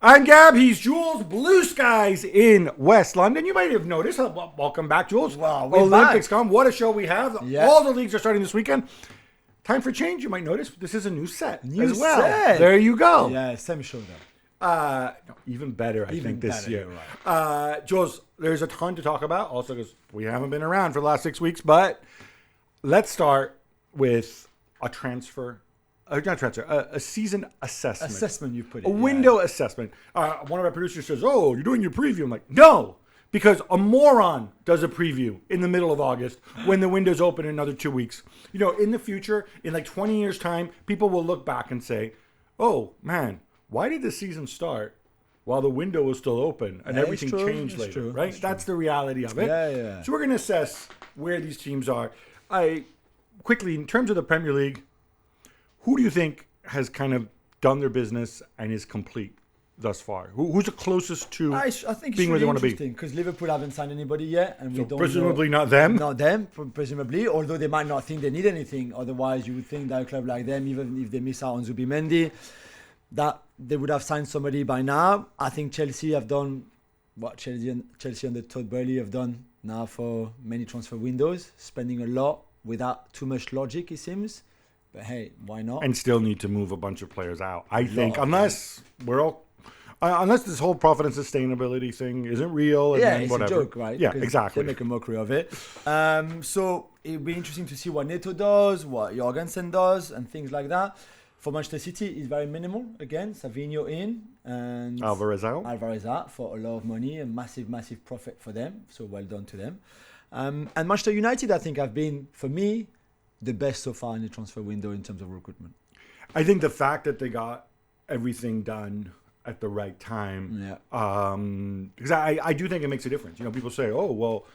I'm Gab. He's Jules. Blue skies in West London. You might have noticed. Welcome back, Jules. Wow, we're Olympics back. come. What a show we have. Yeah. All the leagues are starting this weekend. Time for change. You might notice this is a new set New as well. set. There you go. Yeah, same show though. No, even better, I think, this better, year. you're right. Jules, there's a ton to talk about. Also, because we haven't been around for the last 6 weeks. But let's start with a transfer. Not transfer, a season assessment. Assessment, you put it. A window assessment. One of our producers says, "Oh, you're doing your preview." I'm like, "No, because a moron does a preview in the middle of August when the window's open in another 2 weeks." You know, in the future, in like 20 years' time, people will look back and say, "Oh man, why did the season start while the window was still open and Yeah, everything it's true, changed it's later?" true, Right? it's That's the reality of it. Yeah. So we're going to assess where these teams are. Quickly, in terms of the Premier League, who do you think has kind of done their business and is complete thus far? Who's the closest to I think being it's where they really want to be? interesting because Liverpool haven't signed anybody yet, and we don't Presumably know. not them. Not them, presumably. Although they might not think they need anything. Otherwise, you would think that a club like them, even if they miss out on Zubimendi, that they would have signed somebody by now. I think Chelsea have done what Chelsea and the Todd Burley have done now for many transfer windows, spending a lot without too much logic, it seems. But hey, why not? And still need to move a bunch of players out. I think, of unless this whole profit and sustainability thing isn't real. And yeah, then it's whatever. a joke, right? Yeah, Because exactly. They make a mockery of it. So it'll be interesting to see what Neto does, what Jorgensen does, and things like that. For Manchester City, it's very minimal. Again, Savinho in and Alvarez out. Alvarez out for a lot of money, a massive profit for them. So well done to them. And Manchester United, I think, have been, for me, the best so far in the transfer window in terms of recruitment. I think the fact that they got everything done at the right time. Yeah. Because I do think it makes a difference. You know, people say, "Oh, well,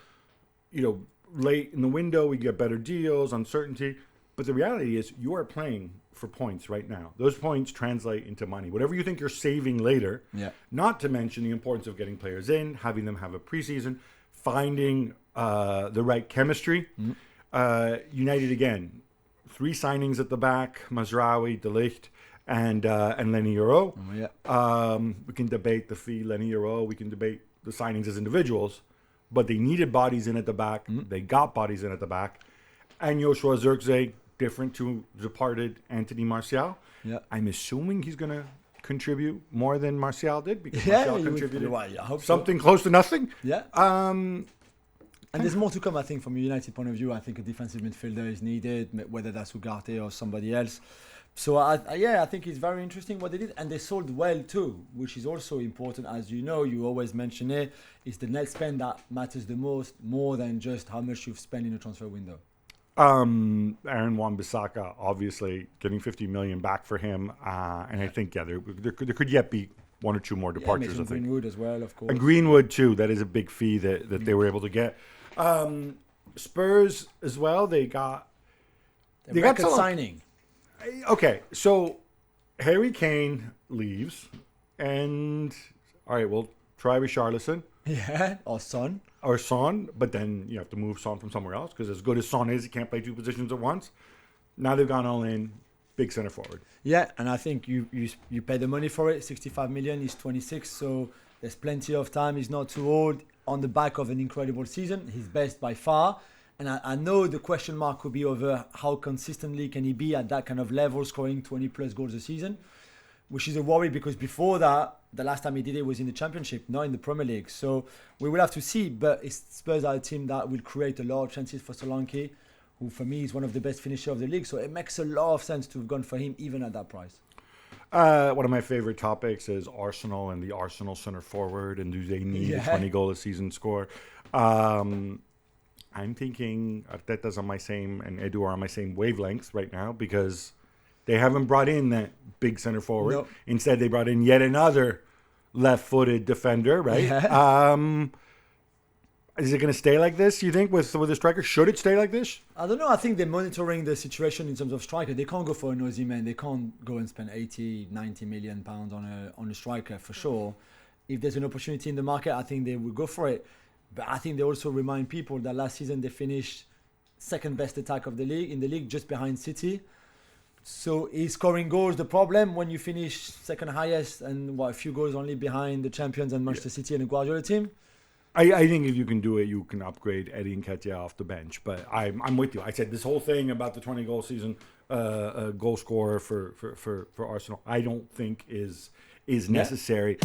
you know, late in the window we get better deals, uncertainty." But the reality is, you are playing for points right now. Those points translate into money. Whatever you think you're saving later. Yeah. Not to mention the importance of getting players in, having them have a preseason, finding the right chemistry. United again, 3 signings at the back: Mazraoui, De Ligt, and Lenny Euro. We can debate the fee, Lenny Euro. We can debate the signings as individuals, but they needed bodies in at the back. They got bodies in at the back, and Joshua Zirkzee, different to departed Anthony Martial. Yeah. I'm assuming he's going to contribute more than Martial did because Yeah, Martial you would- contributed I hope so. something close to nothing. Yeah. And there's more to come, I think, from a United point of view. I think a defensive midfielder is needed, whether that's Ugarte or somebody else. So, I think it's very interesting what they did. And they sold well, too, which is also important. As you know, you always mention it. It's the net spend that matters the most, more than just how much you've spent in a transfer window. Aaron Wan-Bissaka, obviously, getting $50 million back for him. And I think, there could yet be 1 or 2 more departures, I think. Greenwood as well, of course. And Greenwood, too. That is a big fee that they were able to get. Spurs as well. They got record signing. Okay, so Harry Kane leaves, and all right, we'll try Richarlison Yeah, or Son. or Son, but then you have to move Son from somewhere else because as good as Son is, he can't play 2 positions at once. Now they've gone all in, big center forward. Yeah, and I think you pay the money for it. 65 million. He's 26, so there's plenty of time. He's not too old. On the back of an incredible season, his best by far. And I know the question mark could be over how consistently can he be at that kind of level, scoring 20 plus goals a season, which is a worry because before that, the last time he did it was in the Championship, not in the Premier League. So we will have to see. But Spurs are a team that will create a lot of chances for Solanke, who for me is one of the best finishers of the league. So it makes a lot of sense to have gone for him even at that price. One of my favorite topics is Arsenal and the Arsenal center forward, and do they need a 20-goal a season score? I'm thinking Arteta's on my same and Edu are on my same wavelengths right now because they haven't brought in that big center forward. No. Instead, they brought in yet another left-footed defender, right? Yeah. Is it going to stay like this, you think, with the striker? Should it stay like this? I don't know. I think they're monitoring the situation in terms of striker. They can't go for an Aussie man. They can't go and spend 80, 90 million pounds on a striker for sure. If there's an opportunity in the market, I think they will go for it. But I think they also remind people that last season they finished second best attack of the league, just behind City. So is scoring goals the problem when you finish second highest and a few goals only behind the champions and Manchester City and the Guardiola team? I think if you can do it, you can upgrade Eddie Nketiah off the bench. But I'm with you. I said this whole thing about the 20-goal season goal scorer for Arsenal, I don't think is necessary.